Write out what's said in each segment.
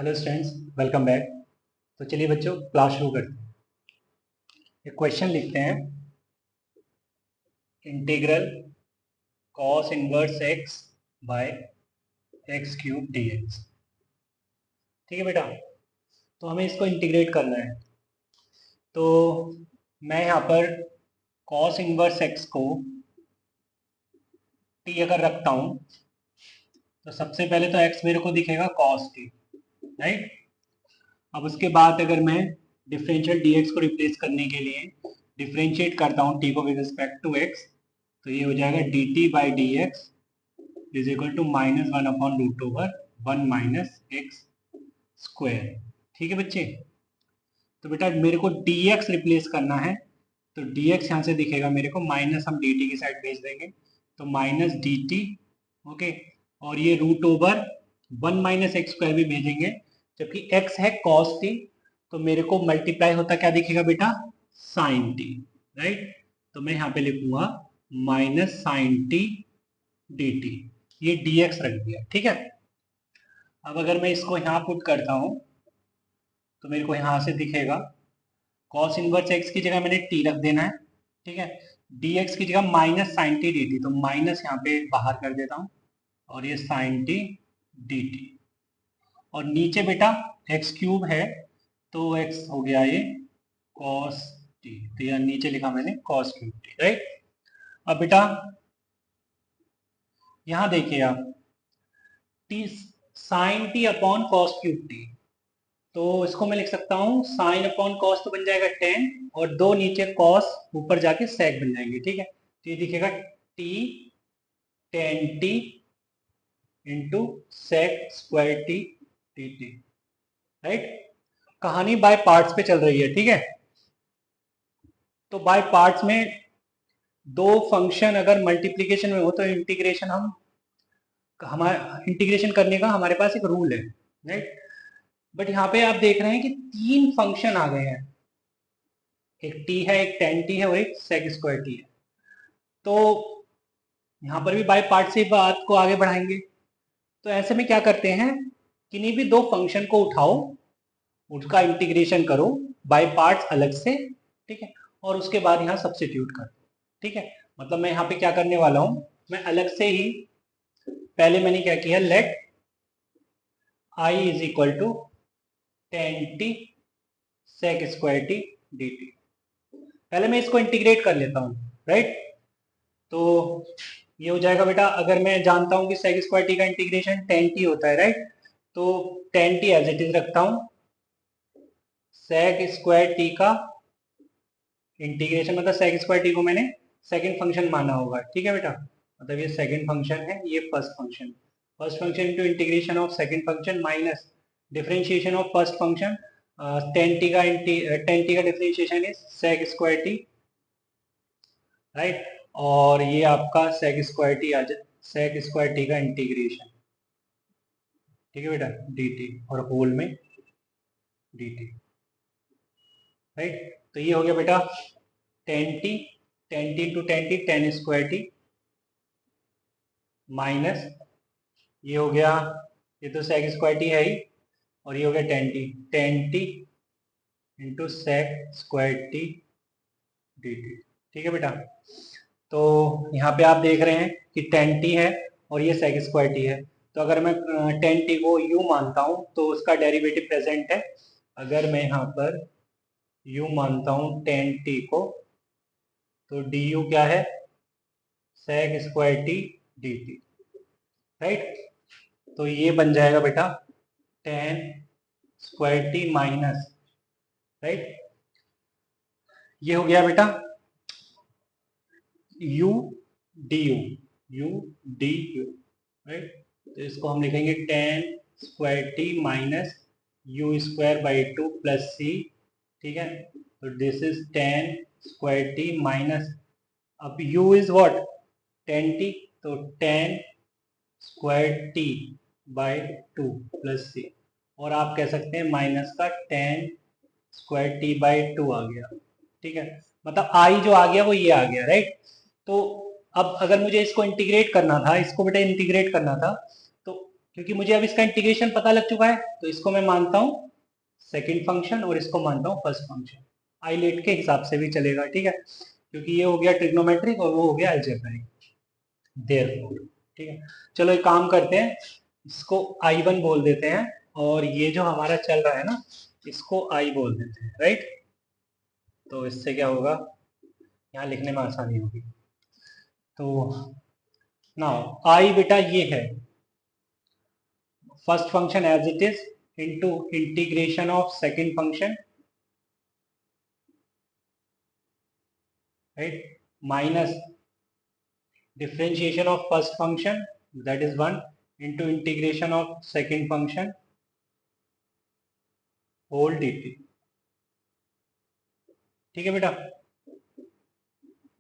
Hello students, welcome back. तो चलिए बच्चों, क्लास शुरू करते हैं। एक क्वेश्चन लिखते हैं। Integral cos inverse x by x cube d x. ठीक है बेटा, तो हमें इसको इंटीग्रेट करना है। तो मैं यहाँ पर कॉस इनवर्स एक्स को टी अगर रखता हूँ तो सबसे पहले तो एक्स मेरे को दिखेगा कॉस टी, राइट। अब उसके बाद अगर मैं डिफरेंशियल डीएक्स को रिप्लेस करने के लिए डिफरेंशिएट करता हूँ टी को विद रिस्पेक्ट टू एक्स, तो ये हो जाएगा d t by d x is equal to minus one upon root over one minus x square. ठीक है बच्चे, तो बेटा मेरे को डी एक्स रिप्लेस करना है, तो डी एक्स यहाँ से दिखेगा मेरे को, माइनस हम डी टी की साइड भेज देंगे तो माइनस डी टी। ओके, और ये root over one minus x square भी भेजेंगे, जबकि एक्स है कॉस टी, तो मेरे को मल्टीप्लाई होता क्या दिखेगा बेटा, साइन टी, राइट। तो मैं यहाँ पे लिखूंगा minus sine t D t, ये डी एक्स रख दिया। ठीक है, अब अगर मैं इसको यहाँ पुट करता हूँ तो मेरे को यहाँ से दिखेगा कॉस इनवर्स एक्स की जगह मैंने टी रख देना है। ठीक है, डी एक्स की जगह minus sine t D t, तो माइनस यहाँ पे बाहर कर देता हूँ और ये साइन टी डी टी, और नीचे बेटा एक्स क्यूब है तो एक्स हो गया ये कॉस टी, तो यहाँ नीचे लिखा मैंने कॉस क्यूब टी, राइट। अब बेटा यहाँ देखिए आप, t sine t upon cos cube t, तो इसको मैं लिख सकता हूँ साइन अपॉन कॉस तो बन जाएगा टेन, और दो नीचे कॉस ऊपर जाके सेक बन जाएंगे। ठीक है, तो ये दिखेगा t tan T into sec square t t t, right. कहानी बाय पार्ट्स पे चल रही है, ठीक है। तो बाय पार्ट्स में दो फंक्शन अगर मल्टीप्लीकेशन में हो तो इंटीग्रेशन हमारा इंटीग्रेशन करने का हमारे पास एक रूल है, राइट। बट यहाँ पे आप देख रहे हैं कि तीन फंक्शन आ गए हैं, एक टी है, एक टेन टी है और एक सेक स्क्वायर टी है। तो यहाँ पर भी बाय पार्ट से बात को आगे बढ़ाएंगे। तो ऐसे में क्या करते हैं, किन्हीं भी दो फंक्शन को उठाओ, उसका इंटीग्रेशन करो बाय पार्ट्स अलग से, ठीक है, और उसके बाद यहाँ सब्स्टिट्यूट कर दो। ठीक है, मतलब मैं यहाँ पे क्या करने वाला हूँ, मैं अलग से ही पहले मैंने क्या किया, let I is equal to tan t sec square T D t, पहले मैं इसको इंटीग्रेट कर लेता हूँ, राइट। तो ये हो जाएगा बेटा, अगर मैं जानता हूँ कि सेक स्क्वायर टी का इंटीग्रेशन टेन टी होता है, राइट, तो tan t as it is रखता हूँ, सेक स्क्वायर टी का इंटीग्रेशन मतलब सेक स्क्वायर टी को मैंने सेकंड फंक्शन माना होगा। ठीक है बेटा, मतलब ये सेकंड फंक्शन है, ये first function into integration of second function minus differentiation of first function, tan T का differentiation is sec square T, right. और ये आपका सेक स्क्वायर टी आ जाए, सेक स्क्वायर टी का इंटीग्रेशन, ठीक है बेटा, डी टी और होल में डी टी, राइट। तो ये हो गया बेटा tan T, tan T into tan T tan square T minus ये हो गया, ये तो सेक स्क्वायर टी है ही, और ये हो गया tan T into sec square T D t. ठीक है बेटा, तो यहाँ पे आप देख रहे हैं कि टेन टी है और ये सेक स्क्वायर टी है, तो अगर मैं टेन टी को यू मानता हूँ तो उसका डेरिवेटिव प्रेजेंट है। अगर मैं यहाँ पर यू मानता हूँ टेन टी को, तो डी यू क्या है, sec square T D T, right. तो ये बन जाएगा बेटा tan square T minus, right, ये हो गया बेटा U D U, U D U, right. तो इसको हम लिखेंगे tan square T minus U square by two plus C, ठीक है। तो this is tan square T minus, अब u is what, tan T, तो tan square T by two plus C, और आप कह सकते हैं माइनस का tan square T by two आ गया। ठीक है, मतलब आई जो आ गया वो ये आ गया, राइट। तो अब अगर मुझे इसको इंटीग्रेट करना था, इसको बेटा इंटीग्रेट करना था, तो क्योंकि मुझे अब इसका इंटीग्रेशन पता लग चुका है, तो इसको मैं मानता हूँ सेकेंड फंक्शन और इसको मानता हूँ फर्स्ट फंक्शन। आइलेट के हिसाब से भी चलेगा, ठीक है, क्योंकि ये हो गया ट्रिग्नोमेट्रिक और वो हो गया अलजेब्रिक, देयरफॉर। ठीक है, चलो एक काम करते हैं, इसको I1 बोल देते हैं, और ये जो हमारा चल रहा है ना, इसको I बोल देते हैं, राइट। तो इससे क्या होगा, यहाँ लिखने में आसानी होगी। तो नाउ I बेटा ये है first function as it is into integration of second function, right, minus differentiation of first function, that is 1, into integration of second function whole dt। ठीक है बेटा,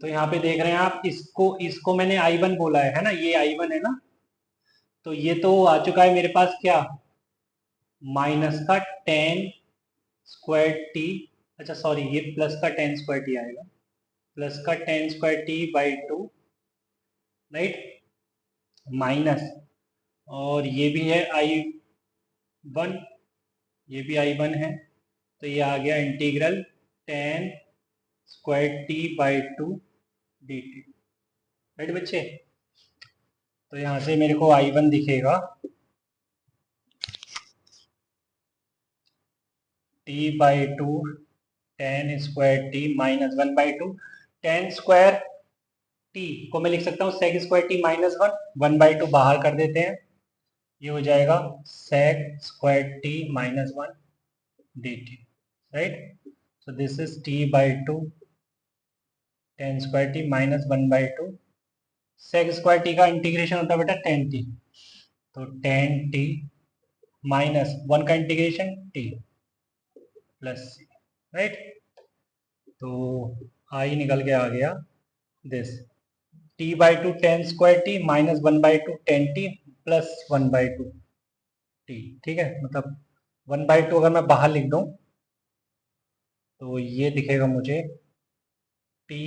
तो यहाँ पे देख रहे हैं आप, इसको इसको मैंने I1 बोला है ना, ये I1 है ना, तो ये तो आ चुका है मेरे पास क्या, माइनस का टेन स्क्वायर टी, अच्छा सॉरी, ये प्लस का टेन स्क्वायर टी आएगा, प्लस का tan square T by two, right, minus, और ये भी है I1, ये भी I1 है, तो ये आ गया integral tan square T by two D T, right बच्चे। तो यहाँ से मेरे को I1 दिखेगा t by two tan square T minus one by two, tan square t को मैं लिख सकता हूँ sec square T minus one, one by two बाहर कर देते हैं, ये हो जाएगा sec square T minus one d T, right. So this is t by two tan square T minus one by two, sec square T का integration होता है बेटा टेन टी, तो टेन टी माइनस वन का integration t plus सी, right. तो I निकल के आ गया this t by two tan square T minus one by two tan t plus one by two t, ठीक है, मतलब वन बाई टू अगर मैं बाहर लिख दूं तो ये दिखेगा मुझे T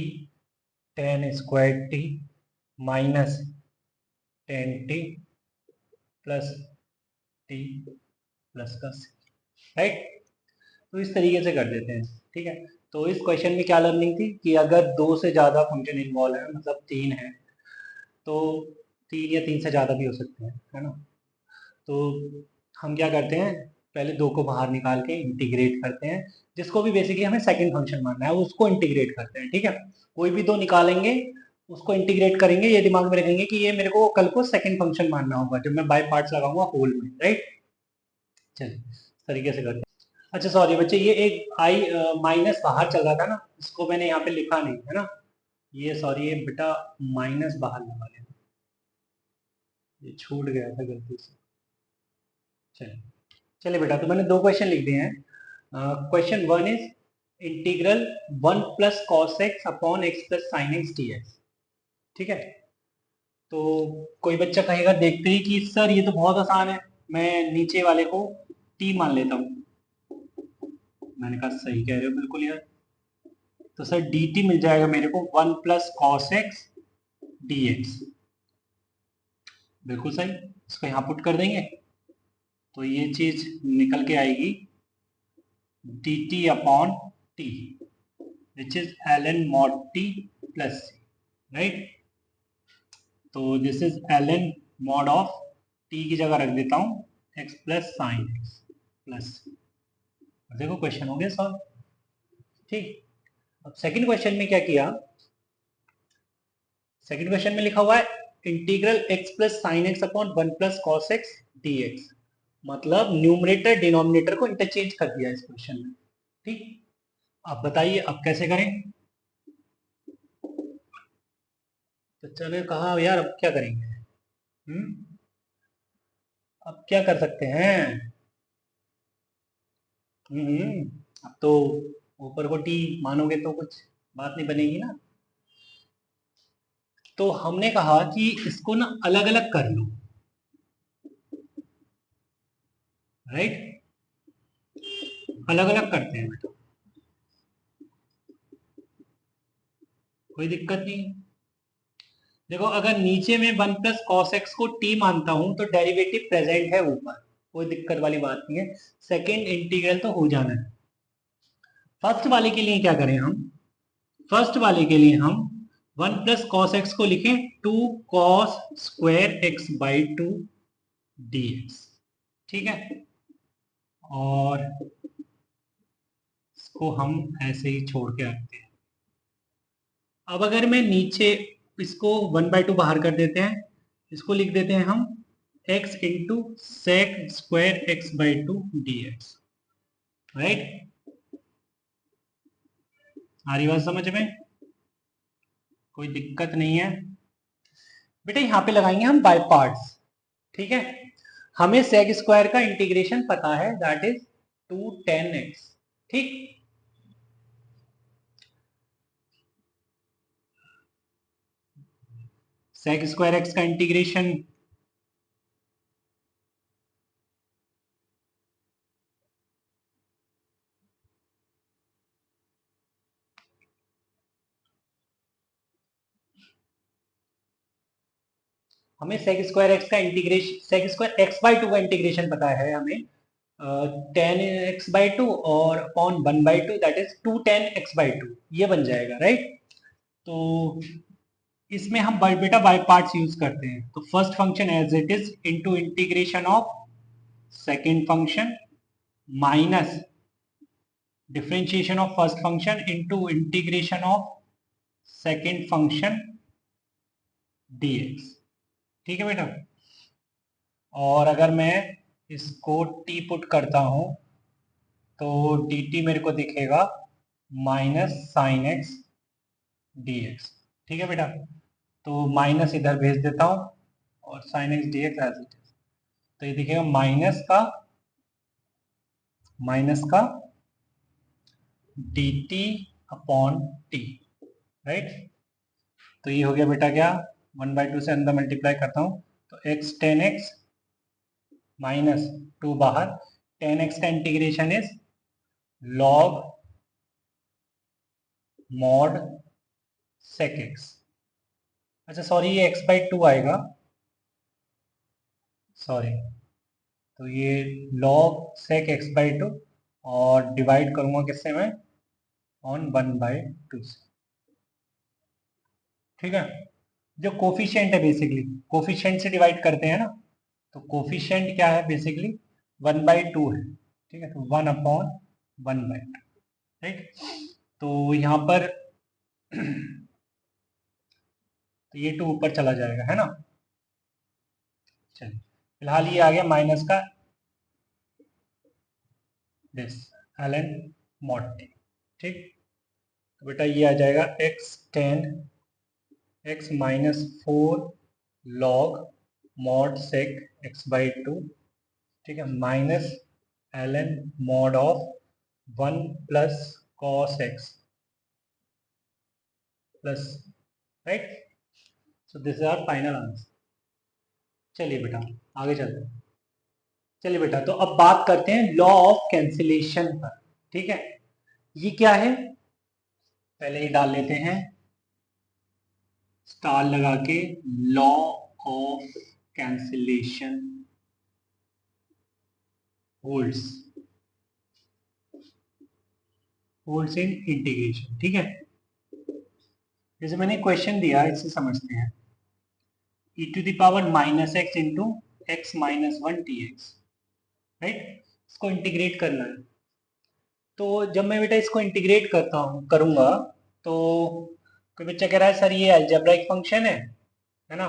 tan square T minus ten t plus T plus का सी, राइट। तो इस तरीके से कर देते हैं, ठीक है। तो इस क्वेश्चन में क्या लर्निंग थी कि अगर दो से ज़्यादा फंक्शन इन्वॉल्व है, मतलब तीन है, तो तीन या तीन से ज़्यादा भी हो सकते हैं, है ना। तो हम क्या करते हैं, पहले दो को बाहर निकाल के इंटीग्रेट करते हैं, जिसको भी बेसिकली हमें सेकंड फंक्शन मानना है उसको इंटीग्रेट करते हैं, ठीक है। कोई भी दो निकालेंगे, उसको इंटीग्रेट करेंगे, ये दिमाग में रखेंगे कि ये मेरे को कल को सेकंड फंक्शन मानना होगा जब मैं बाय पार्ट्स लगाऊंगा होल में, राइट। चलिए इस तरीके से करते हैं। अच्छा सॉरी बच्चे, ये एक आई माइनस बाहर चल रहा था ना, इसको मैंने यहाँ पे लिखा नहीं है ना, ये सॉरी, ये बेटा माइनस बाहर लगा लेना, ये छूट गया था गलती से। चलिए चलिए बेटा, तो मैंने दो क्वेश्चन लिख दिए हैं। Question one is integral one plus cos x upon x plus sine x D x, ठीक है। तो कोई बच्चा कहेगा देखते ही कि सर ये तो बहुत आसान है, मैं नीचे वाले को टी मान लेता हूँ। मैंने कहा सही कह रहे हो बिल्कुल यार, तो सर डी टी मिल जाएगा मेरे को one plus cos x D x, बिल्कुल सही, इसको यहाँ पुट कर देंगे तो ये चीज निकल के आएगी D T upon T which is L N mod T plus C, right. तो this is L N mod of T की जगह रख देता हूँ X plus sine x plus, देखो क्वेश्चन हो गया सॉल्व, ठीक। अब सेकंड क्वेश्चन में क्या किया, सेकंड क्वेश्चन में लिखा हुआ है integral x plus sine x upon one plus cos x D x, मतलब न्यूमरेटर डिनोमिनेटर को इंटरचेंज कर दिया इस क्वेश्चन में, ठीक। अब बताइए अब कैसे करें, तो चलो कहा यार अब क्या करेंगे, अब क्या कर सकते हैं, अब तो ऊपर को टी मानोगे तो कुछ बात नहीं बनेगी ना। तो हमने कहा कि इसको ना अलग अलग कर लो, राइट, अलग अलग करते हैं बेटा, कोई दिक्कत नहीं। देखो अगर नीचे में 1 + cos x को t मानता हूं तो डेरिवेटिव प्रेजेंट है ऊपर, कोई दिक्कत वाली बात नहीं है, सेकेंड इंटीग्रल तो हो जाना है। फर्स्ट वाले के लिए क्या करें हम, फर्स्ट वाले के लिए हम 1 + cos x को लिखें 2 cos² x/2 dx, ठीक है। और इसको हम ऐसे ही छोड़ के रखते हैं। अब अगर मैं नीचे इसको 1/2 बाहर कर देते हैं, इसको लिख देते हैं हम x into sec² x/2 dx, right. आ रही बात समझ में, कोई दिक्कत नहीं है बेटा। यहाँ पे लगाएंगे हम बाय पार्ट्स, ठीक है। हमें सेक स्क्वायर का इंटीग्रेशन पता है, दैट इज 2tan x, ठीक। sec² x का इंटीग्रेशन हमें sec² x का इंटीग्रेशन, sec² x/2 का इंटीग्रेशन पता है हमें, tan x/2 और upon 1/2 that is 2tan x/2, ये बन जाएगा, राइट। तो इसमें हम बेटा बाय पार्ट्स यूज करते हैं, तो first function as it is into integration of second function minus differentiation of first function into integration of second function dx, ठीक है बेटा। और अगर मैं इसको t पुट करता हूं तो dt मेरे को दिखेगा -sin x dx, ठीक है बेटा। तो माइनस इधर भेज देता हूं और sin x dx as it is, तो ये दिखेगा माइनस का dt अपॉन t, राइट। तो ये हो गया बेटा क्या, 1/2 से अंदर मल्टीप्लाई करता हूं तो x tan x -2 बाहर, tan x का इंटीग्रेशन is log mod sec x, अच्छा सॉरी ये x/2 आएगा, सॉरी, तो ये log sec x/2 और डिवाइड करूंगा किससे मैं, ऑन 1/2 से, ठीक है। जो कोफिशिएंट है बेसिकली, कोफिशिएंट से डिवाइड करते हैं ना, तो कोफिशिएंट क्या है बेसिकली 1/2 है, ठीक है। तो 1/1/2, राइट। तो यहाँ पर तो ये 2 ऊपर चला जाएगा, है ना। चलिए फिलहाल ये आ गया माइनस का दिस ln mod t, ठीक। तो बेटा ये आ जाएगा x tan x -4 log mod sec x/2, ठीक है, minus ln mod of 1 + cos x plus, right. So this is our final answer. चलिए बेटा आगे चलते हैं। चलिए बेटा तो अब बात करते हैं लॉ ऑफ कैंसिलेशन पर, ठीक है। ये क्या है, पहले ही डाल लेते हैं स्टार लगा के, law of cancellation holds holds in integration, ठीक है। जैसे मैंने क्वेश्चन दिया इससे समझते हैं, e⁻⁻x into x -1 dx, right. इसको इंटीग्रेट करना है। तो जब मैं बेटा इसको इंटीग्रेट करता हूँ करूंगा, तो कोई बच्चा कह रहा है सर ये अलजेब्राइक फंक्शन है ना,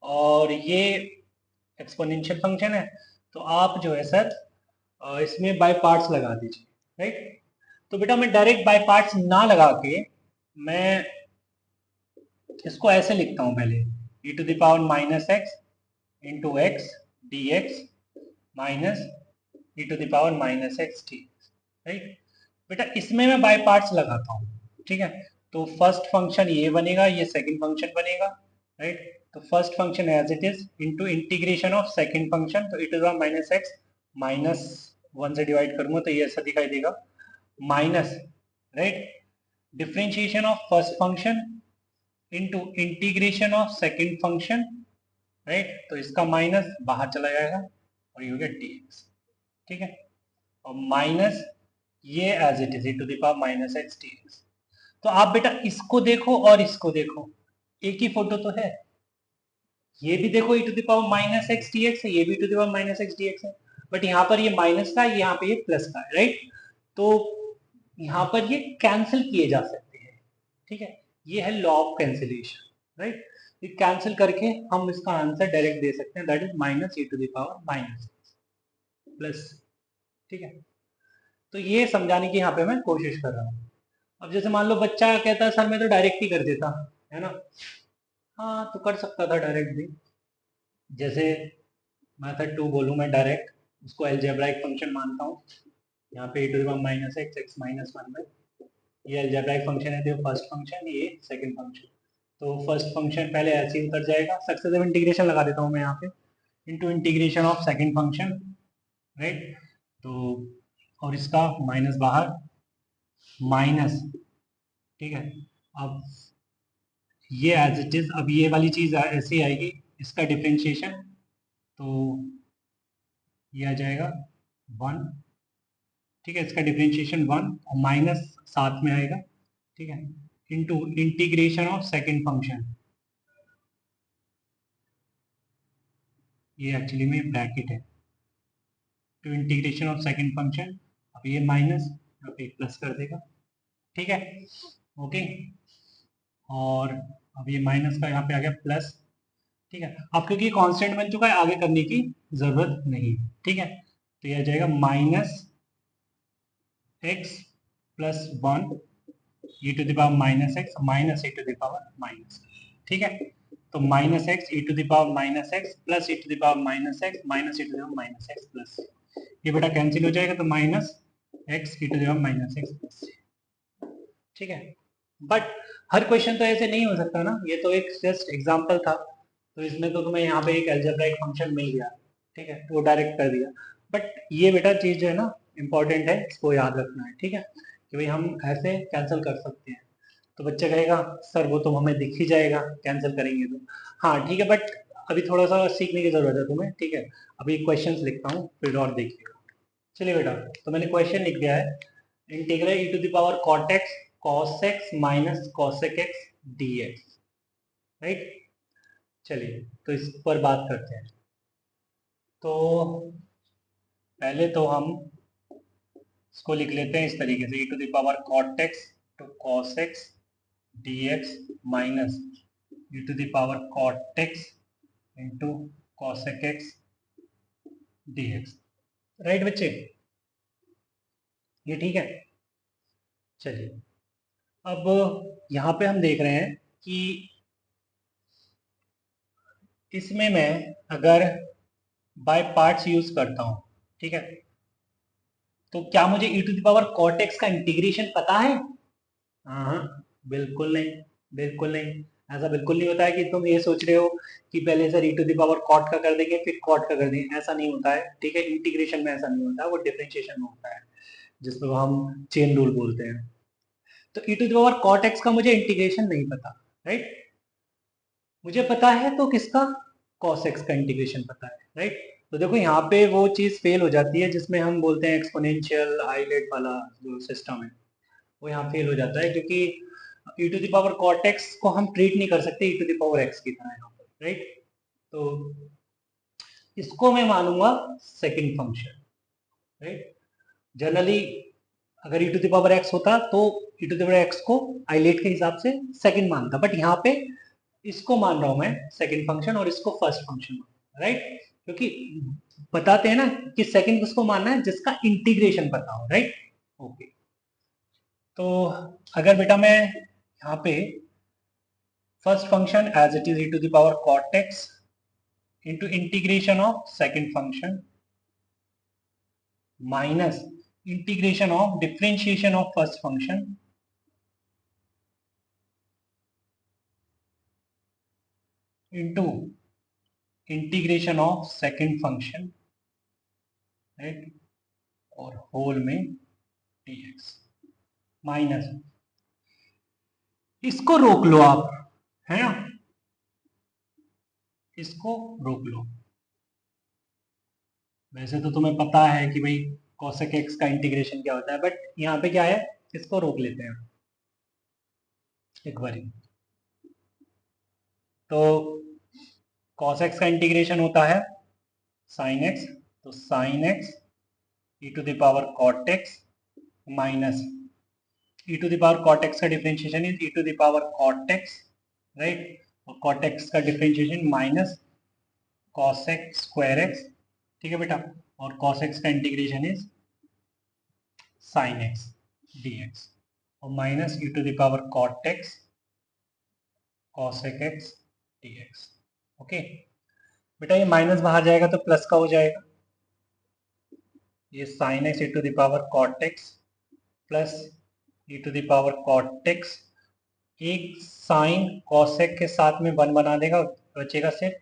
और ये एक्सपोनेंशियल फंक्शन है, तो आप जो है सर इसमें बाय पार्ट्स लगा दीजिए, राइट। तो बेटा मैं डायरेक्ट बाय पार्ट्स ना लगा के मैं इसको ऐसे लिखता हूँ पहले, e⁻⁻x into x D X minus e⁻⁻x D, right. बेटा इसमें मैं बाय पार्ट्स लगाता हूँ, ठीक है। तो फर्स्ट फंक्शन ये बनेगा, ये सेकंड फंक्शन बनेगा, राइट। तो first function as it is into integration of second function, तो e⁻⁻x -1 से डिवाइड करूंगा तो ये ऐसा दिखाई देगा, minus, right, differentiation of first function into integration of second function, right, तो इसका माइनस बाहर चला जाएगा और ये हो गया dx, ठीक है, और माइनस ये as it is e to the power minus x dx। तो आप बेटा इसको देखो और इसको देखो, एक ही फोटो तो है, ये भी देखो e to the power minus x dx है, ये भी e to the power minus x dx है, बट यहाँ पर ये माइनस का है, यहाँ पे ये प्लस का है, राइट, तो यहाँ पर ये कैंसिल किए जा सकते हैं, ठीक है, ये है लॉ ऑफ कैंसिलेशन, राइट, ये कैंसिल करके हम इसका आंसर डायरेक्ट दे सकते हैं, that is minus e to the power minus plus, ठीक है, तो ये समझाने की यहाँ पे मैं कोशिश कर रहा हूँ। अब जैसे मान लो बच्चा कहता है सर मैं तो डायरेक्ट ही कर देता, है ना, हाँ तो कर सकता था डायरेक्ट भी, जैसे मेथड 2 बोलूँ मैं डायरेक्ट, उसको अलजेब्राइक फंक्शन मानता हूँ, यहाँ पे e to the power minus x x minus one by, ये अलजेब्राइक फंक्शन है, तो फर्स्ट फंक्शन, ये सेकंड फंक्शन, तो फर्स्ट फंक्शन पहले ऐसे ही उतर जाएगा, सक्सेसिव इंटीग्रेशन लगा देता हूँ मैं यहाँ पे, into integration of second function, right, तो और इसका माइनस बाहर, माइनस, ठीक है, अब ये एज इट इज, अब ये वाली चीज ऐसी आएगी, इसका डिफरेंशिएशन, तो ये आ जाएगा 1, ठीक है, इसका डिफरेंशिएशन 1 और माइनस साथ में आएगा, ठीक है, into integration of second function, ये एक्चुअली में ब्रैकेट है, to integration of second function, अब ये माइनस अब एक प्लस कर देगा, ठीक है, ओके, और अब ये माइनस का यहाँ पे आ गया प्लस, ठीक है, अब क्योंकि कांस्टेंट बन चुका है आगे करने की जरूरत नहीं, ठीक है, तो ये आ जाएगा minus x plus one e to the power minus x minus E to the power minus, ठीक है, तो minus x e to the power minus x plus e to the power minus x minus E to the power minus x plus, ये बेटा cancel हो जाएगा, तो minus x e to the power minus x plus, ठीक है, but her question तो ऐसे नहीं हो सकता ना, ये तो एक जस्ट एग्जांपल था, तो इसमें तो तुम्हें यहाँ पे एक अलजेब्राइक फंक्शन मिल गया, ठीक है, तो वो डायरेक्ट कर दिया, बट ये बेटा चीज जो है ना इंपॉर्टेंट है, इसको याद रखना है, ठीक है, कि भाई हम ऐसे कैंसिल कर सकते हैं, तो बच्चा कहेगा सर वो तो हमें दिख ही जाएगा कैंसिल करेंगे तो, हाँ ठीक है, बट अभी थोड़ा सा सीखने की जरूरत है तुम्हें, ठीक है, अभी क्वेश्चंस लिखता हूँ फिर और देखिएगा, चलिए बेटा, तो मैंने क्वेश्चन लिख दिया है, integral e to the power cot x cos x minus cosec x D x, right, चलिए तो इस पर बात करते हैं, तो पहले तो हम इसको लिख लेते हैं इस तरीके से, E to the power cot X to cos x D X minus E to the power cot X into cosec x D x, right बच्चे, ये ठीक है, चलिए अब यहाँ पे हम देख रहे हैं कि इसमें मैं अगर बाय पार्ट्स यूज करता हूँ, ठीक है, तो क्या मुझे e to the power cot x का इंटीग्रेशन पता है? हाँ, बिल्कुल नहीं, बिल्कुल नहीं, ऐसा बिल्कुल नहीं होता है कि तुम ये सोच रहे हो कि पहले sir e to the power cot का कर देंगे फिर कॉट का कर देंगे, ऐसा नहीं होता है, ठीक है, इंटीग्रेशन में ऐसा नहीं होता है, वो डिफरेंशिएशन में होता है, जिसको हम चेन रूल बोलते हैं, तो e to the power cot x का मुझे इंटीग्रेशन नहीं पता, राइट, मुझे पता है तो किसका, cos x का इंटीग्रेशन पता है, राइट, तो देखो यहाँ पे वो चीज फेल हो जाती है जिसमें हम बोलते हैं एक्सपोनेंशियल हाईलाइट वाला जो सिस्टम है, वो यहाँ फेल हो जाता है, क्योंकि e to the power cot x को हम ट्रीट नहीं कर सकते e to the power x की तरह यहाँ पर, राइट, तो इसको मैं मानूंगा सेकंड फंक्शन, राइट, जनरली अगर e to the power x होता तो e to the power x को आइलेट के हिसाब से सेकंड मानता, बट यहाँ पे इसको मान रहा हूं मैं सेकंड फंक्शन और इसको फर्स्ट फंक्शन, राइट, क्योंकि बताते हैं ना कि सेकंड किसको मानना है, जिसका इंटीग्रेशन पता हो, राइट, ओके, तो अगर बेटा मैं यहाँ पे first function as it is e to the power cot x into integration of second function minus integration of differentiation of first function into integration of second function, right, और whole में dx minus, इसको रोक लो आप, है ना, इसको रोक लो। वैसे तो तुम्हें पता है कि भाई cosec x का इंटीग्रेशन क्या होता है, बट यहाँ पे क्या है, इसको रोक लेते हैं एक बारी। तो cos x का इंटीग्रेशन होता है sin x, तो sin x e to the power cot x minus e to the power cot x का differentiation is e to the power cot x, right, और cot x का differentiation minus cos x square x, ठीक है बेटा, और cos x का इंटीग्रेशन is sin x dx, और minus e to the power cot x cosec x dx। Okay बेटा, ये माइनस बाहर जाएगा तो प्लस का हो जाएगा, ये sin x e to the power cot x plus e to the power cot x, एक साइन cosec के साथ में 1 बना देगा, बचेगा सिर्फ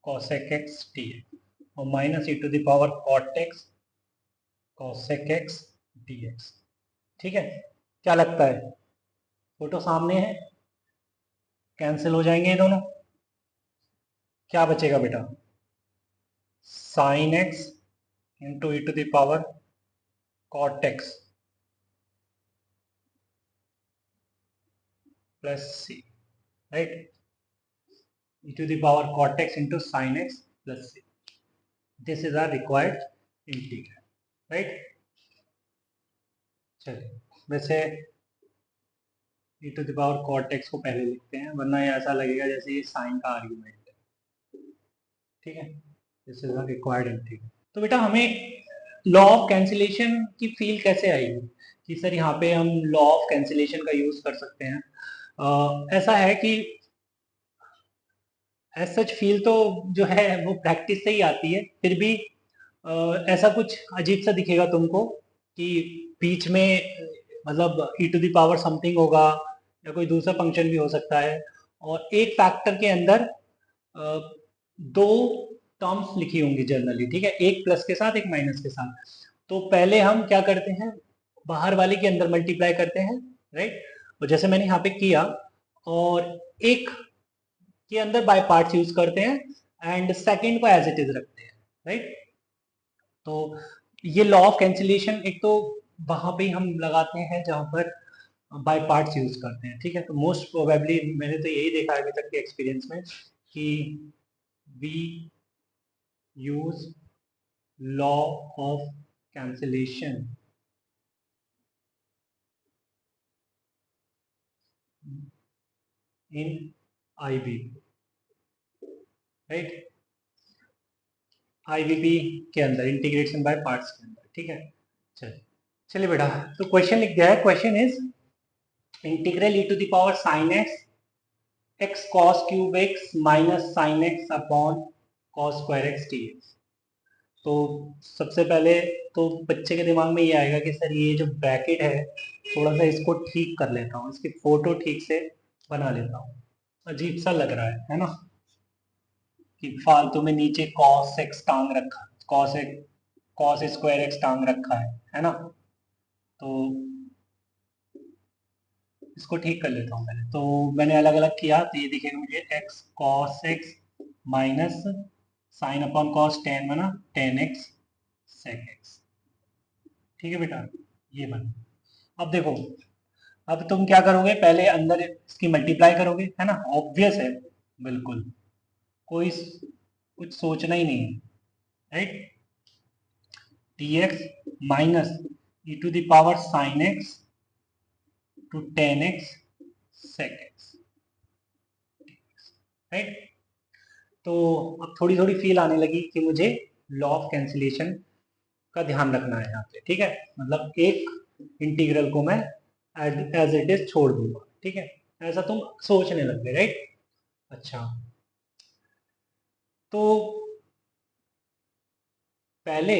cosec x dx, और minus e to the power cot x cosec x dx। ठीक है, क्या लगता है, फोटो सामने है, कैंसिल हो जाएंगे ये दोनों, क्या बचेगा बेटा, sin x into e to the power cot x plus c, right, e to the power cot x into sin x plus c, this is our required integral, right। चलिए, वैसे e to the power cot x को पहले लिखते हैं, वरना ये ऐसा लगेगा जैसे ये साइन का आर्ग्यूमेंट है, ठीक है, this is our required integral। तो बेटा हमें लॉ ऑफ कैंसिलेशन की फील कैसे आएगी कि सर यहाँ पे हम लॉ ऑफ कैंसिलेशन का यूज कर सकते हैं। ऐसा है कि एज सच फील तो जो है वो प्रैक्टिस से ही आती है, फिर भी ऐसा कुछ अजीब सा दिखेगा तुमको कि बीच में मतलब e to the power something होगा या कोई दूसरा फंक्शन भी हो सकता है, और एक फैक्टर के अंदर दो टर्म्स लिखी होंगी जनरली, ठीक है, एक प्लस के साथ एक माइनस के साथ। तो पहले हम क्या करते हैं, बाहर वाले के अंदर मल्टीप्लाई करते हैं, राइट, और जैसे मैंने यहाँ पे किया, और एक के अंदर बाय पार्ट्स यूज करते हैं एंड सेकंड को एज इट इज रखते हैं, राइट। तो ये लॉ ऑफ कैंसिलेशन एक तो वहां पे हम लगाते हैं जहां पर बाय पार्ट्स यूज करते हैं, ठीक है। तो मोस्ट प्रोबेबली मैंने तो यही देखा है अभी तक के एक्सपीरियंस में कि we use law of cancellation in IB, right, IBP के अंदर इंटीग्रेशन बाय पार्ट्स के अंदर, ठीक है। चलिए चलिए बेटा, तो क्वेश्चन लिख दिया है, question is integral e to the power sin x x cos cube x minus sin x upon cos square x dx। तो सबसे पहले तो बच्चे के दिमाग में ये आएगा कि सर ये जो ब्रैकेट है थोड़ा सा इसको ठीक कर लेता हूँ, इसकी फोटो ठीक से बना लेता हूँ, अजीब सा लग रहा है ना, कि फालतू में नीचे cos x टांग रखा, cos स्क्वायर x टांग रखा है ना। तो इसको ठीक कर लेता हूँ पहले, तो मैंने अलग अलग किया तो ये दिखेगा मुझे x cos x minus sine upon cos tan बना टेन एक्स सेक एक्स, ठीक है बेटा, ये बना। अब देखो, अब तुम क्या करोगे, पहले अंदर इसकी मल्टीप्लाई करोगे, है ना, ऑब्वियस है, बिल्कुल कोई कुछ सोचना ही नहीं है, right, dx minus e to the power sine x to tan x sec x, right. तो अब थोड़ी थोड़ी फील आने लगी कि मुझे लॉ ऑफ कैंसिलेशन का ध्यान रखना है यहाँ पे, ठीक है, मतलब एक इंटीग्रल को मैं एज इट इज छोड़ दूंगा, ठीक है, ऐसा तुम सोचने लग गए, राइट। अच्छा, तो पहले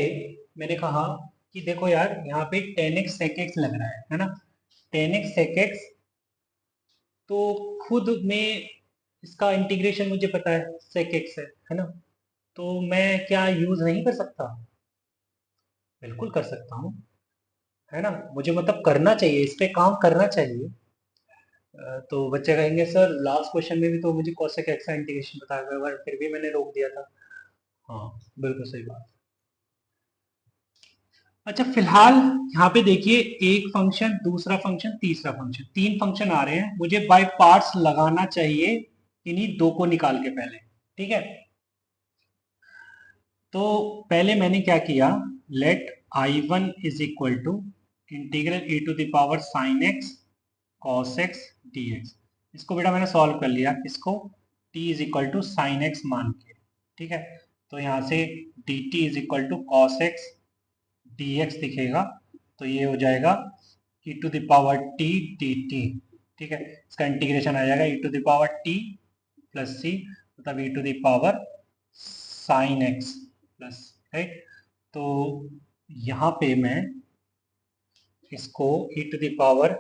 मैंने कहा कि देखो यार यहाँ पे टेन एक्स सेक एक्स लग रहा है ना, टेन एक्स सेक एक्स, तो खुद में इसका इंटीग्रेशन मुझे पता है सेक एक्स है ना, तो मैं क्या यूज नहीं कर सकता, बिल्कुल कर सकता हूँ, है ना, मुझे मतलब करना चाहिए, इस पे काम करना चाहिए। तो बच्चे कहेंगे सर लास्ट क्वेश्चन में भी तो मुझे कोसेक एक्स का इंटीग्रेशन बताया गया पर फिर भी मैंने रोक दिया था। हाँ, बिल्कुल सही बात। अच्छा, फिलहाल यहाँ पे देखिए, एक फंक्शन, दूसरा फंक्शन, तीसरा फंक्शन, तीन फंक्शन आ रहे हैं। मुझे बाय पार्ट्स लगाना चाहिए इन्हीं दो को निकाल के पहले। ठीक है, तो पहले मैंने क्या किया, let I1 is equal to integral e to the power sine x cos x D x. इसको बेटा मैंने सॉल्व कर लिया, इसको t is equal to sine x मान के। ठीक है, तो यहाँ से dt is equal to cos x dx दिखेगा, तो ये हो जाएगा e to the power t dt। ठीक है, इसका इंटीग्रेशन आ जाएगा e to the power t plus c, मतलब e to the power sine x plus, right. तो यहाँ पे मैं इसको e to the power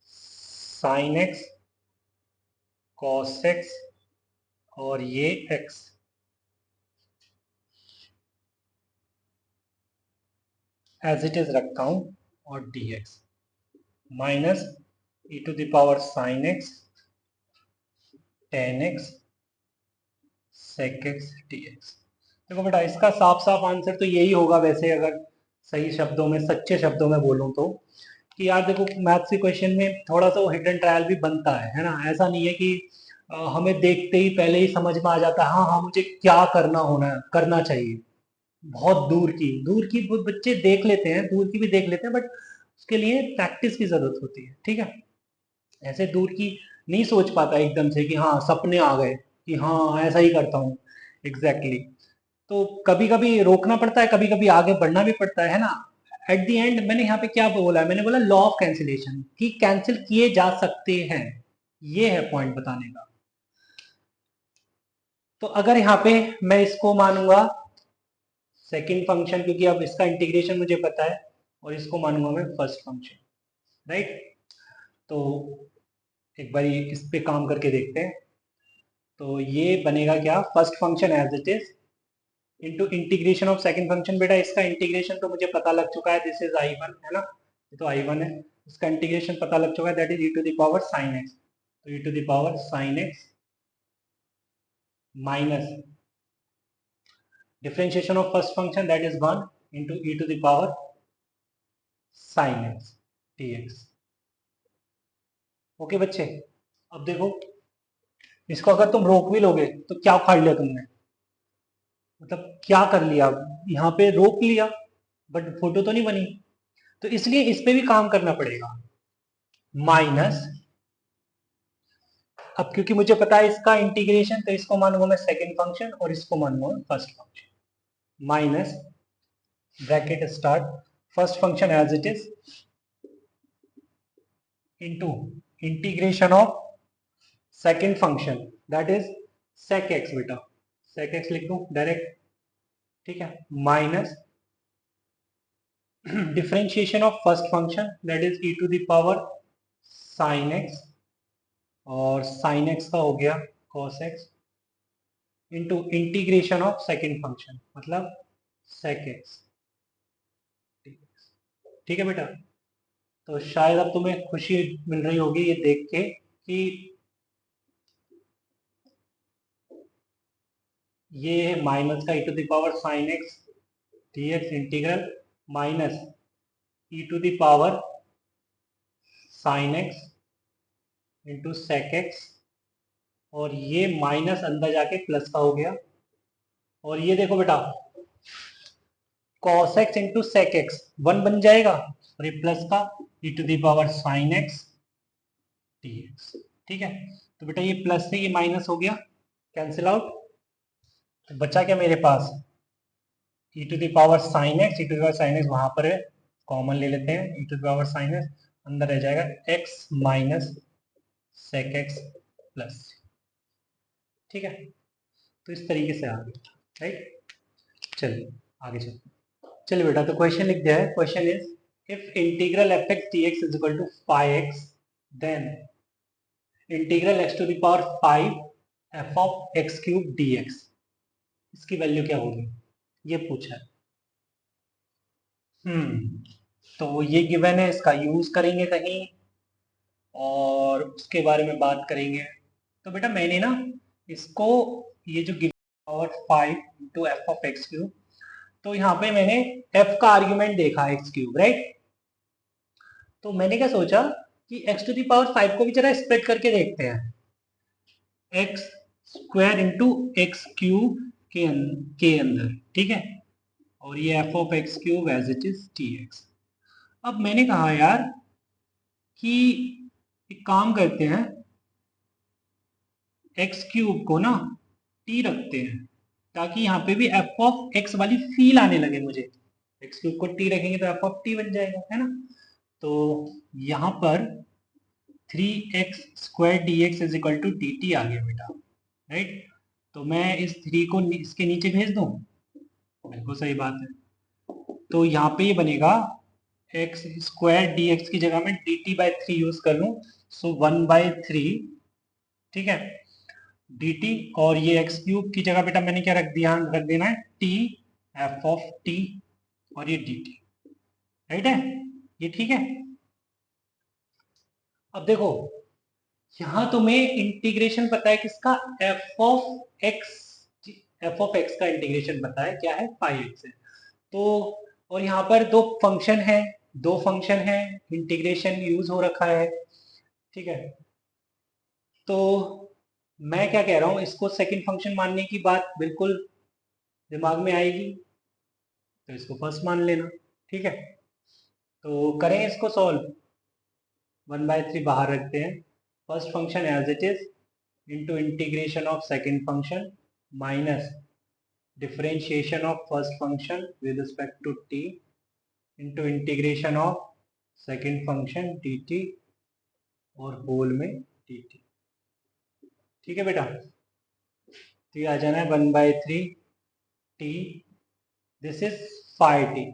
sine x cos x और ये x एज इट इज रखता हूं, और dx minus e to the power sine x tan x sec x dx। देखो बेटा, इसका साफ साफ आंसर तो यही होगा वैसे, अगर सही शब्दों में, सच्चे शब्दों में बोलूं तो, कि यार देखो, मैथ्स के क्वेश्चन में थोड़ा सा वो हिडन ट्रायल भी बनता है ना। ऐसा नहीं है कि हमें देखते ही पहले ही समझ में आ जाता है हाँ हाँ मुझे क्या करना चाहिए। बहुत दूर की बच्चे देख लेते हैं, दूर की भी देख लेते हैं, बट उसके लिए प्रैक्टिस की जरूरत होती है। ठीक है, ऐसे दूर की नहीं सोच पाता एकदम से कि हाँ सपने आ गए कि हाँ ऐसा ही करता हूँ, एग्जैक्टली exactly। तो कभी कभी रोकना पड़ता है, कभी कभी आगे बढ़ना भी पड़ता है ना। एट द एंड मैंने यहाँ पे क्या बोला, मैंने बोला लॉ ऑफ कैंसिलेशन, कि कैंसिल किए जा सकते हैं, ये है पॉइंट बताने का। तो अगर यहाँ पे मैं इसको मानूंगा सेकंड फंक्शन, क्योंकि अब इसका इंटीग्रेशन मुझे पता है, और इसको मानूंगा मैं फर्स्ट फंक्शन, राइट। तो एक बार इस पे काम करके देखते हैं। तो ये बनेगा क्या, first function as it is into integration of second function. बेटा इसका इंटीग्रेशन तो मुझे पता लग चुका है, दिस इज I1 है ना, ये तो I1 है। इसका इंटीग्रेशन पता लग चुका है, that is e to the power sine x. तो e to the power sine x minus differentiation of first function, that is 1 into e to the power sine x dx। Okay बच्चे, अब देखो, इसको अगर तुम रोक भी लोगे तो क्या उखाड़ लिया तुमने, मतलब क्या कर लिया, यहाँ पे रोक लिया बट फोटो तो नहीं बनी। तो इसलिए इस पे भी काम करना पड़ेगा, माइनस, अब क्योंकि मुझे पता है इसका इंटीग्रेशन, तो इसको मानूंगा मैं सेकंड फंक्शन और इसको मानूंगा मैं first function, minus bracket start first function as it is into integration of second function, that is sec x। बेटा sec x लिख दूं डायरेक्ट, ठीक है, minus differentiation of first function, that is e to the power sine x, और sine x का हो गया cos x, into integration of second function, मतलब sec x। ठीक है बेटा, तो शायद अब तुम्हें खुशी मिल रही होगी ये देख के कि ये है माइनस का e to the power sine x dx integral, minus e to the power sine x into sec x, और ये माइनस अंदर जाके प्लस का हो गया, और ये देखो बेटा cos x into sec x 1 बन जाएगा, और ये प्लस का e to the power sine x dx। ठीक है, तो बेटा ये प्लस से ये माइनस हो गया, कैंसिल आउट, तो बचा क्या मेरे पास, e to the power sine x, e to the power sine x वहां पर है, कॉमन ले लेते हैं, e to the power sine एक्स, अंदर रह जाएगा x minus sec x plus. ठीक है, तो इस तरीके से आ गया, राइट। चलिए आगे चलते हैं। चलिए बेटा, तो क्वेश्चन लिख दिया है, question is if integral f x D x is equal to 5x, then integral x to the power 5 f of x cube dx, इसकी वैल्यू क्या होगी, ये पूछा है। तो ये गिवन है, इसका यूज करेंगे कहीं, और उसके बारे में बात करेंगे। तो बेटा मैंने ना इसको ये जो given power 5 into F of x cube, तो यहाँ पे मैंने f का आर्ग्यूमेंट देखा एक्स क्यूब, राइट। तो मैंने क्या सोचा कि x टू दी पावर 5 को भी जरा स्प्लिट करके देखते हैं, x square into x cube के अंदर, ठीक है। और ये f of x cube as it is t x. अब मैंने कहा यार कि एक काम करते हैं, एक्स क्यूब को ना टी रखते हैं ताकि यहाँ पे भी एफ ऑफ एक्स वाली फील आने लगे मुझे। एक्स क्यूब को टी रखेंगे तो एफ ऑफ टी बन जाएगा, है ना। तो यहाँ पर 3x square D x is equal to D T आ गया बेटा, राइट। तो मैं इस 3 को इसके नीचे भेज दूं, बिल्कुल सही बात है। तो यहाँ पे ये बनेगा एक्स स्क्वायर डी एक्स की जगह में डी टी बाई 3 यूज कर लूँ, सो 1/3, ठीक है, डी टी। और ये एक्स क्यूब की जगह बेटा मैंने क्या रख देना है, टी, एफ ऑफ टी, और ये डी टी, राइट है, ये ठीक है। अब देखो यहां तुम्हें इंटीग्रेशन पता है किसका, एफ ऑफ एक्स का इंटीग्रेशन पता है, क्या है, पाई एक्स है। तो और यहाँ पर दो फंक्शन है, इंटीग्रेशन यूज हो रखा है, ठीक है। तो मैं क्या कह रहा हूँ, इसको सेकंड फंक्शन मानने की बात बिल्कुल दिमाग में आएगी, तो इसको फर्स्ट मान लेना, ठीक है। तो करें इसको सॉल्व, 1/3 बाहर रखते हैं, first function as it is into integration of second function minus differentiation of first function with respect to t into integration of second function d T और होल में डी टी, ठीक है बेटा। तो ये आ जाना है 1/3 टी, this is 5t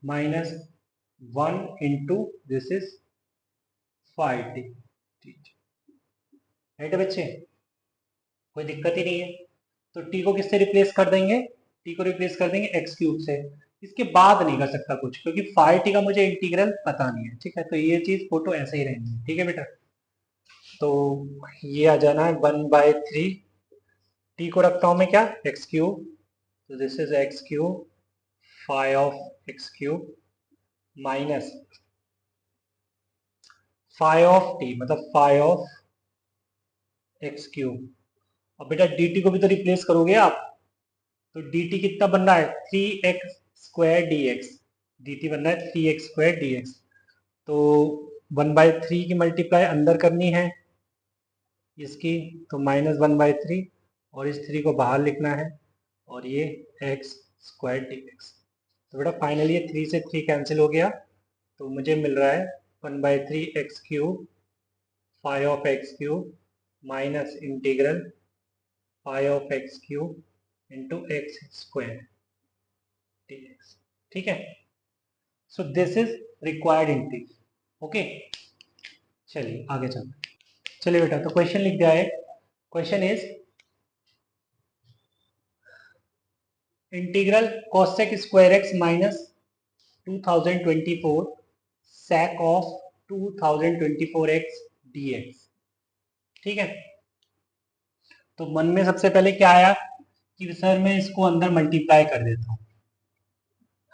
minus 1 into this is 5t, right है बच्चे, कोई दिक्कत ही नहीं है। तो t को किससे रिप्लेस कर देंगे, t को रिप्लेस कर देंगे एक्स क्यूब से, इसके बाद नहीं कर सकता कुछ क्योंकि 5t का मुझे इंटीग्रल पता नहीं है, ठीक है। तो ये चीज फोटो ऐसे ही रहेंगी, ठीक है बेटा। तो ये आ जाना है 1/3, t को रखता हूं मैं क्या, एक्स क्यूब, तो this is x cube, 5 of x cube minus 5 of T मतलब 5 ऑफ एक्स क्यूब। अब बेटा dt को भी तो रिप्लेस करोगे आप, तो dt कितना बन रहा है, 3x square D x, D T बन रहा है 3x स्क्वायर डी एक्स। तो 1/3 की मल्टीप्लाई अंदर करनी है इसकी, तो -1/3, और इस 3 को बाहर लिखना है, और ये x स्क्वायर डी एक्स। तो बेटा फाइनली ये 3 से 3 कैंसिल हो गया, तो मुझे मिल रहा है 1/3 x cube 5 of x cube minus integral 5 of x cube into x square dx, ठीक है। सो this is required integral, okay. चलिए आगे चलते, चलिए बेटा तो क्वेश्चन लिख दिया है। Question is integral cosec square x minus 2024 sec of 2024x dx, ठीक है। तो मन में सबसे पहले क्या आया कि सर मैं इसको अंदर मल्टीप्लाई कर देता हूँ।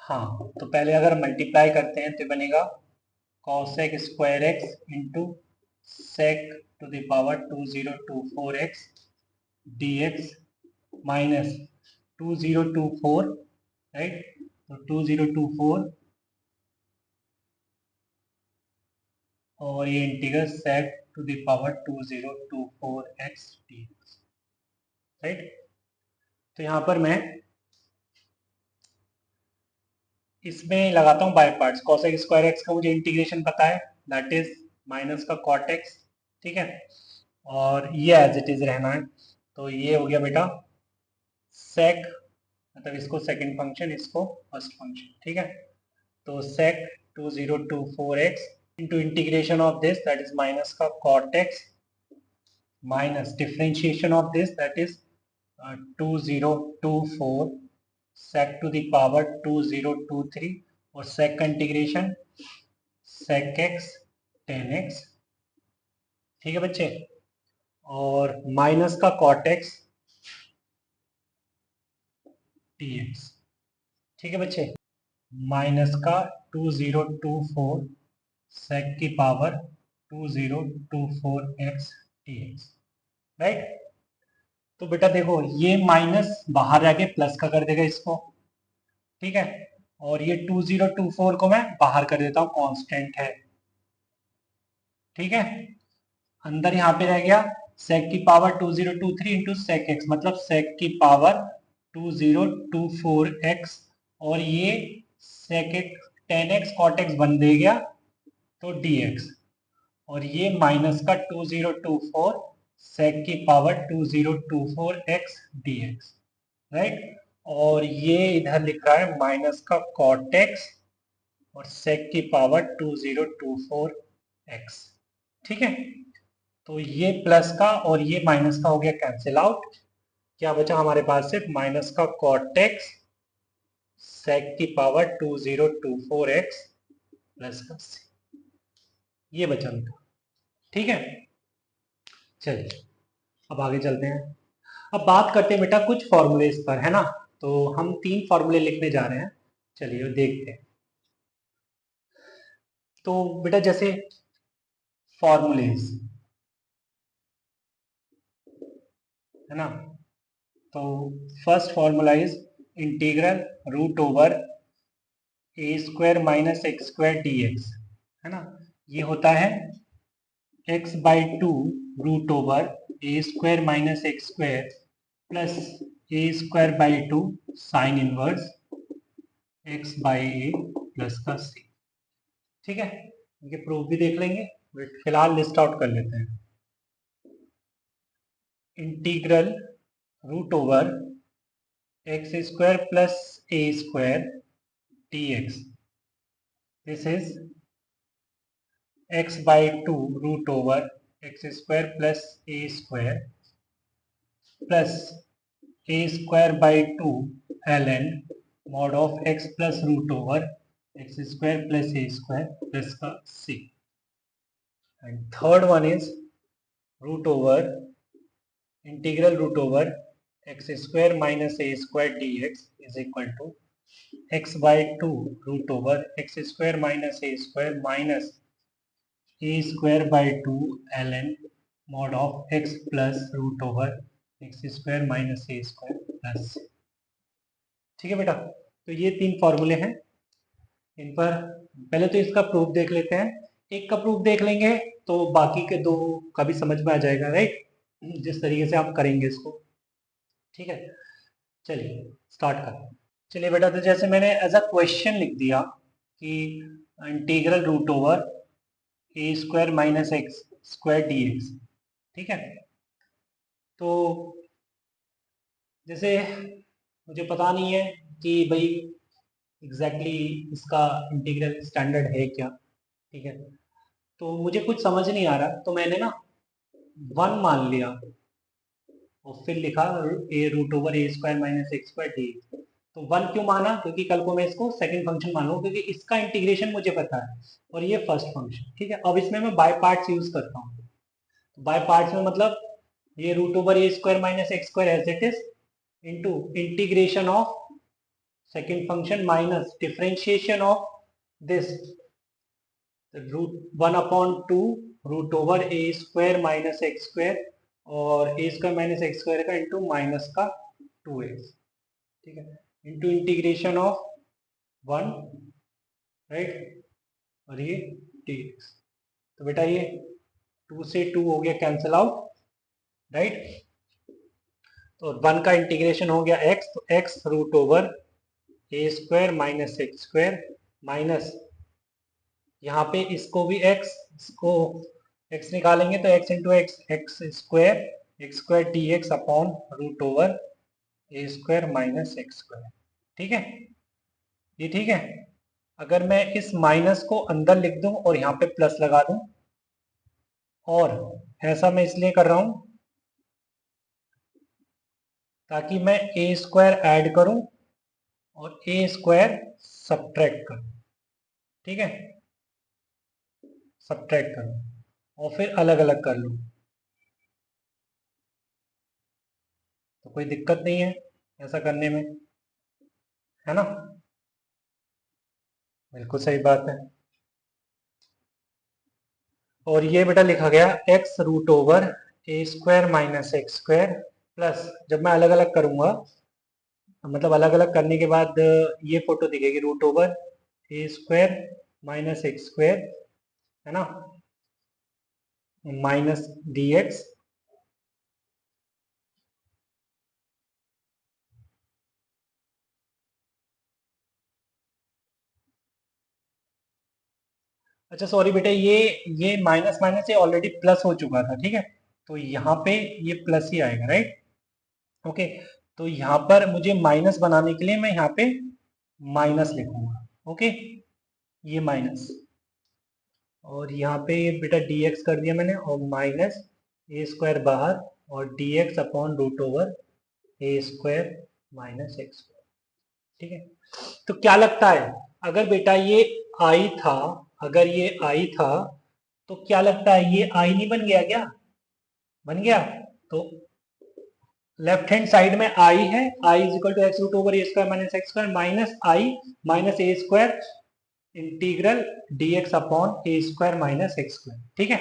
हाँ तो पहले अगर मल्टीप्लाई करते हैं तो बनेगा cosec square x into sec to the power 2024x dx minus 2024, right. तो 2024 और ये integral sec to the power 2024x dx, right. तो यहाँ पर मैं इसमें लगाता हूँ by parts, cosec square x का मुझे इंटीग्रेशन पता है, दैट इज माइनस का cot x, ठीक है, और ये एज इट इज रहना है। तो ये हो गया बेटा sec, मतलब इसको सेकंड फंक्शन, इसको फर्स्ट फंक्शन, ठीक है। तो sec 2024x into integration of this that is minus का cot x minus differentiation of this that is 2024 sec to the power 2023 और sec का इंटीग्रेशन sec x 10x, ठीक है बच्चे, और माइनस का cot x dx, ठीक है बच्चे, माइनस का 2024 sec की पावर 2024x dx, राइट। तो बेटा देखो ये माइनस बाहर जाके प्लस का कर देगा इसको, ठीक है, और ये 2024 को मैं बाहर कर देता हूँ, कांस्टेंट है, ठीक है। अंदर यहाँ पे रह गया sec की पावर 2023 इंटू sec x, मतलब sec की पावर 2024x, और ये sec x 10x cot x बन दे गया तो dx, और ये माइनस का 2024 sec की पावर 2024x dx, राइट। और ये इधर लिख रहा है माइनस का cot x और sec की पावर 2024x, ठीक है। तो ये प्लस का और ये माइनस का हो गया कैंसिल आउट, क्या बचा हमारे पास सिर्फ माइनस का cot x sec की पावर 2024x प्लस का c, ये बचा बेटा, ठीक है। चलिए अब आगे चलते हैं। अब बात करते हैं बेटा कुछ फॉर्मूलेस पर, है ना। तो हम 3 फॉर्मूले लिखने जा रहे हैं, चलिए देखते हैं। तो बेटा जैसे फॉर्मूलेस, है ना, तो first formula is integral root over A square minus x square D x, है ना। ये होता है x by two root over A square minus x square plus a square by two sine inverse x by a plus का सी, ठीक है। इनके proof भी देख लेंगे, बट फिलहाल लिस्ट आउट कर लेते हैं। Integral root over x square plus a square D x, this is x by 2 root over x square plus a square plus a square by 2 ln mod of x plus root over x square plus a square plus का c, and third one is root over integral root over x square minus a square dx is equal to x by 2 root over x square minus a square minus a square by 2 ln mod of x plus root over x square minus a square plus, ठीक है बेटा। तो ये 3 फॉर्मूले हैं, इन पर पहले तो इसका प्रूफ देख लेते हैं। एक का प्रूफ देख लेंगे तो बाकी के 2 का भी समझ में आ जाएगा, राइट, जिस तरीके से आप करेंगे इसको, ठीक है। चलिए स्टार्ट करते हैं। चलिए बेटा, तो जैसे मैंने एज अ क्वेश्चन लिख दिया कि इंटीग्रल रूट ओवर ए square minus x square D x, ठीक है। तो जैसे मुझे पता नहीं है कि भाई एग्जैक्टली इसका इंटीग्रल स्टैंडर्ड है क्या, ठीक है। तो मुझे कुछ समझ नहीं आ रहा, तो मैंने ना 1 मान लिया और फिर लिखा a root over A square minus x square d. तो 1 क्यों माना, क्योंकि कल को मैं इसको सेकंड फंक्शन मान लूँ, क्योंकि इसका इंटीग्रेशन मुझे पता है और ये फर्स्ट फंक्शन, ठीक है। अब इसमें मैं बाय पार्ट्स यूज करता हूँ। बाय पार्ट्स में मतलब ये root over A square minus x square as it is into integration of second function minus differentiation of this root 1 upon 2 root over A square minus x square और a square minus x square का into minus का 2x, ठीक है, into integration of 1, right, और ये dx। तो बेटा ये 2 से 2 हो गया कैंसिल आउट, राइट। तो 1 का इंटीग्रेशन हो गया x, तो x रूट ओवर ए square minus x square minus यहाँ पे इसको भी x, इसको x निकालेंगे तो x into x x square D x upon root over ए स्क्वायर माइनस एक्स स्क्वायर, ठीक है। ये ठीक है। अगर मैं इस माइनस को अंदर लिख दूं और यहाँ पे प्लस लगा दूं, और ऐसा मैं इसलिए कर रहा हूं ताकि मैं ए स्क्वायर ऐड करूं और ए स्क्वायर सब्ट्रैक्ट करूं, ठीक है। सब्ट्रैक्ट करो और फिर अलग अलग कर लो, तो कोई दिक्कत नहीं है ऐसा करने में, है ना? बिल्कुल सही बात है। और ये बेटा लिखा गया एक्स रूट ओवर ए square minus x square plus, जब मैं अलग अलग करूंगा मतलब अलग अलग करने के बाद ये फोटो दिखेगी रूट ओवर ए स्क्वायर माइनस एक्स स्क्वायर, है ना, माइनस डी एक्स। अच्छा सॉरी बेटा, ये माइनस माइनस ये ऑलरेडी प्लस हो चुका था, ठीक है, तो यहाँ पे ये प्लस ही आएगा, राइट? ओके, तो यहाँ पर मुझे माइनस बनाने के लिए मैं यहाँ पे माइनस लिखूंगा, ओके, ये माइनस, और यहाँ पे बेटा dx कर दिया मैंने, और माइनस ए स्क्वायर बाहर, और dx अपॉन रूट ओवर ए स्क्वायर माइनस एक्स स्क्वायर, ठीक है। तो क्या लगता है, अगर बेटा ये आई था, अगर ये आई था, तो क्या लगता है ये आई नहीं बन गया क्या? बन गया। तो लेफ्ट हैंड साइड में आई है, I is equal to x root over A square minus x square minus I minus a square integral dx upon a square minus x square, ठीक है।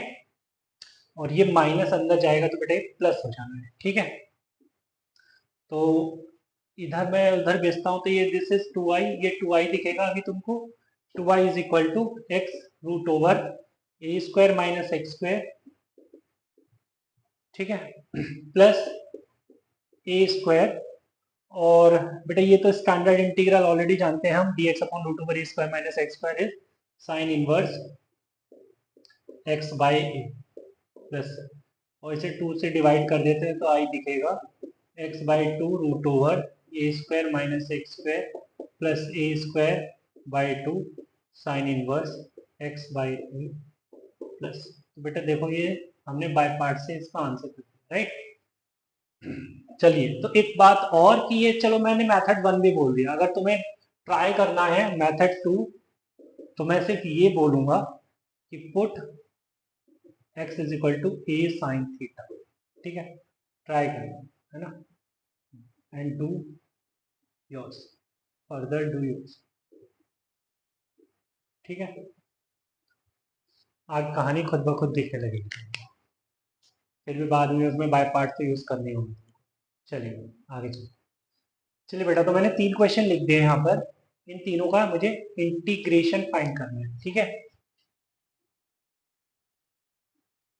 और ये माइनस अंदर जाएगा तो बेटा प्लस हो जाना है, ठीक है। तो इधर मैं उधर भेजता हूँ, तो ये दिस इज 2i, ये 2i दिखेगा अभी तुमको, 2i is equal to x root over A square minus x square, ठीक है, प्लस ए स्क्वायर, और बेटा ये तो स्टैंडर्ड इंटीग्रल ऑलरेडी जानते हैं हम, dx upon root over A square minus x square is sine inverse x by a plus, और इसे 2 से डिवाइड कर देते हैं तो आई दिखेगा x by two root over A square minus x square plus a square by two sine inverse x by two plus, तो बेटा देखो ये हमने बाय पार्ट से इसका आंसर कर दिया, राइट। चलिए, तो एक बात और कि ये, चलो मैंने मेथड 1 भी बोल दिया, अगर तुम्हें ट्राई करना है मेथड 2, तो मैं सिर्फ ये बोलूंगा कि put x is equal to a sine theta, ठीक है, ट्राई करना, है ना, and do yours, further do yours, ठीक है। आगे कहानी खुद ब खुद दिखने लगेगी, फिर भी बाद में उसमें बाय पार्ट तो यूज करनी होगी। चलिए आगे चलिए। चलिए बेटा, तो मैंने 3 क्वेश्चन लिख दिए यहाँ पर, इन तीनों का मुझे इंटीग्रेशन फाइंड करना है, ठीक है।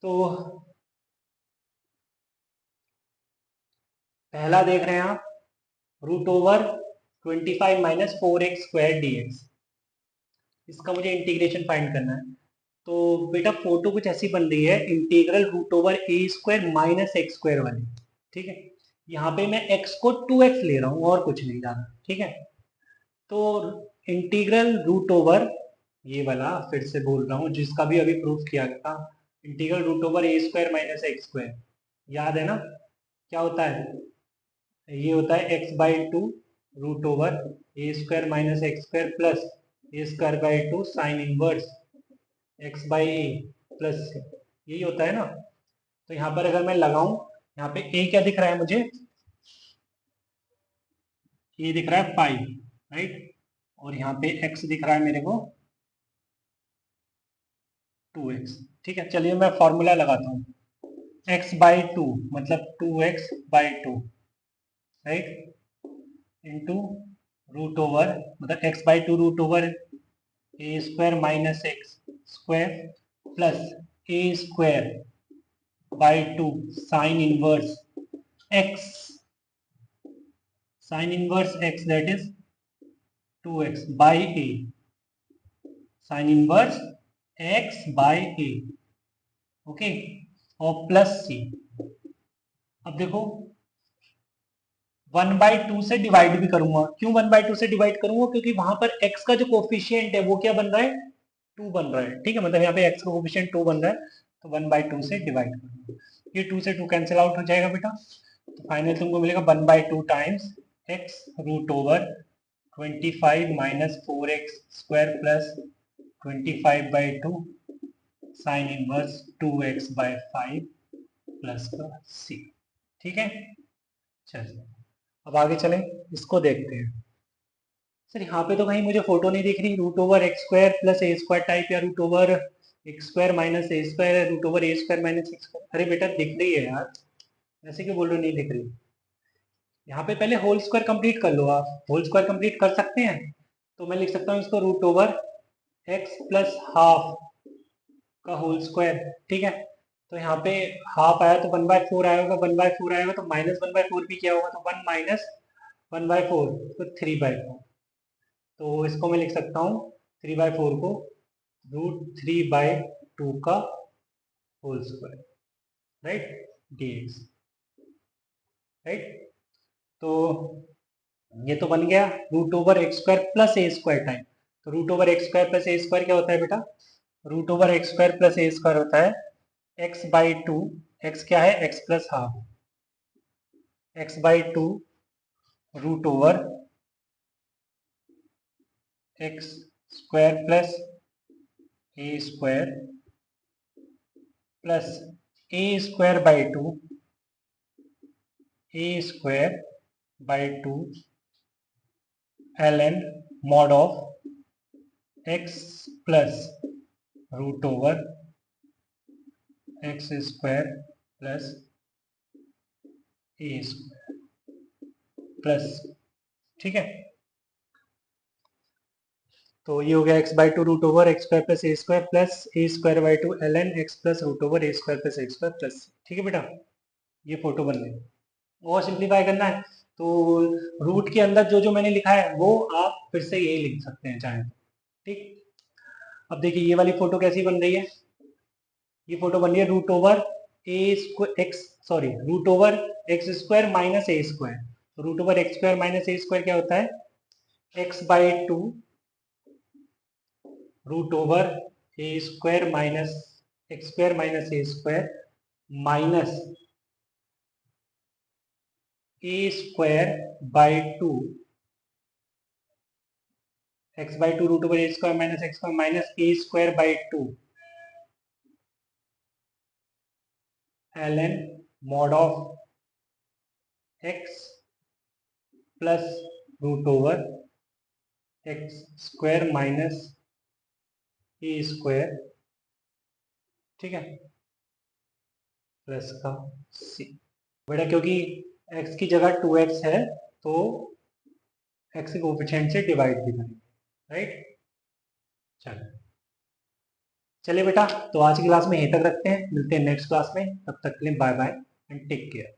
तो पहला देख रहे हैं आप, root over 25 minus 4x square D x, इसका मुझे इंटीग्रेशन फाइंड करना है। तो बेटा फोटो कुछ ऐसी बन रही है, इंटीग्रल रूट ओवर ए स्क्वायर माइनस एक्स स्क्वायर वाली, ठीक है। यहाँ पे मैं x को 2x ले रहा हूँ और कुछ नहीं डाला, ठीक है। तो इंटीग्रल रूट ओवर, ये वाला फिर से बोल रहा हूँ जिसका भी अभी प्रूफ किया गया था, इंटीग्रल रूट ओवर ए स्क्वायर माइनस एक्स स्क्वायर, याद है ना क्या होता है? ये होता है x by two root over A square minus x square plus a square by two sine inverse x by a plus, यही होता है ना। तो यहाँ पर अगर मैं लगाऊं, यहाँ पे ए क्या दिख रहा है मुझे, ये दिख रहा है 5, राइट, और यहाँ पे x दिख रहा है मेरे को 2x, ठीक है। चलिए मैं फॉर्मूला लगाता हूँ, x बाई टू मतलब 2x by two, right, into root over मतलब x by two root over A square minus x square plus a square by two sine inverse x, sine inverse x that is 2x by a, sine inverse x by a, okay, और plus c. अब देखो 1/2 से divide भी करूंगा, क्यों 1/2 से divide करूंगा, क्योंकि वहां पर x का जो कोफिशियंट है वो क्या बन रहा है, 2 बन रहा है, ठीक है, मतलब यहाँ पे x का कोफिशियंट 2 बन रहा है, तो 1/2 से डिवाइड करूंगा, ये 2 से 2 कैंसिल आउट हो जाएगा बेटा, तो फाइनल तुमको मिलेगा 1/2 times x root over 25 minus 4x square plus 25/2 sine inverse 2x/5 plus का c। ठीक है, चलिए अब आगे चलें, इसको देखते हैं। सर यहाँ पे तो कहीं मुझे फोटो नहीं दिख रही, root over x square plus a square type, या root over x square minus a square, root over A square minus x square. अरे बेटा दिख रही है यार, ऐसे क्यों बोल रहे हो नहीं दिख रही। यहाँ पे पहले होल स्क्वायर कंप्लीट कर लो, आप होल स्क्वायर कंप्लीट कर सकते हैं, तो मैं लिख सकता हूँ इसको root over x plus half का होल स्क्वायर। ठीक है, तो यहाँ पे हाफ आया तो 1/4 आएगा, 1/4 आएगा तो -1/4 भी क्या होगा, तो 1 माइनस 1/4 तो 3/4। तो इसको मैं लिख सकता हूँ 3/4 को √3/2 का whole square, right, dx, right. तो ये तो बन गया root over x square plus a square time. तो root over x square plus a square क्या होता है बेटा, root over x square plus a square होता है x/2, x क्या है, x plus half, x/2 root over x square plus a square plus a² 2 ln mod of x plus root over x square plus a square plus, ठीक है। तो ये हो गया x/2 root over x square plus a square plus a²/2 ln x plus root over A square plus x square plus, ठीक है बेटा, ये फोटो बन गई। और सिंप्लीफाई करना है तो रूट के अंदर जो जो मैंने लिखा है वो आप फिर से यही लिख सकते हैं चाहे तो, ठीक। अब देखिए ये वाली फोटो कैसी बन रही है, ये फोटो बन रही है root over root over x square minus a square. Root over x square minus a square क्या होता है, x/2 root over A square minus x square minus a square minus a²/2 x/2 root over A square minus x square minus a²/2 ln mod of x plus root over x square minus a square, ठीक है, plus का c। बेटा क्योंकि x की जगह 2x है तो x के कोएफिशिएंट से डिवाइड भी करेंगे, राइट। चलो चलिए बेटा, तो आज की क्लास में यहीं तक रखते हैं, मिलते हैं नेक्स्ट क्लास में, तब तक के लिए bye bye and take care.